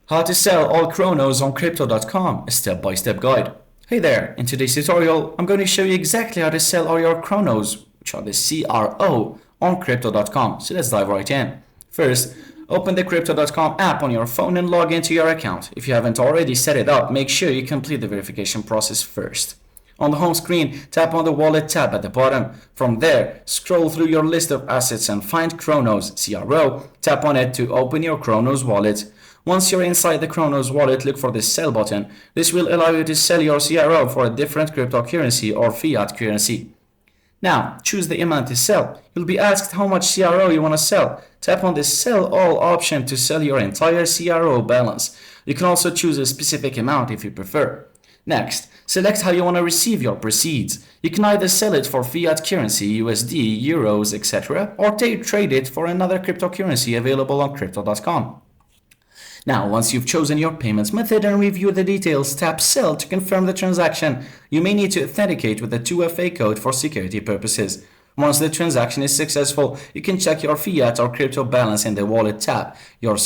How to sell all Cronos on Crypto.com, a step-by-step guide. Hey there, in today's tutorial, I'm going to show you exactly how to sell all your Cronos, which are the CRO, on Crypto.com. So let's dive right in. First, open the Crypto.com app on your phone and log into your account. If you haven't already set it up, make sure you complete the verification process first. On the home screen, tap on the Wallet tab at the bottom. From there, scroll through your list of assets and find Cronos, CRO. Tap on it to open your Cronos wallet. Once you're inside the Cronos wallet, look for the Sell button. This will allow you to sell your CRO for a different cryptocurrency or fiat currency. Now, choose the amount to sell. You'll be asked how much CRO you want to sell. Tap on the Sell All option to sell your entire CRO balance. You can also choose a specific amount if you prefer. Next, select how you want to receive your proceeds. You can either sell it for fiat currency, USD, euros, etc., or trade it for another cryptocurrency available on Crypto.com. Now, once you've chosen your payments method and review the details, tap Sell to confirm the transaction. You may need to authenticate with a 2FA code for security purposes. Once the transaction is successful, you can check your fiat or crypto balance in the Wallet tab. Your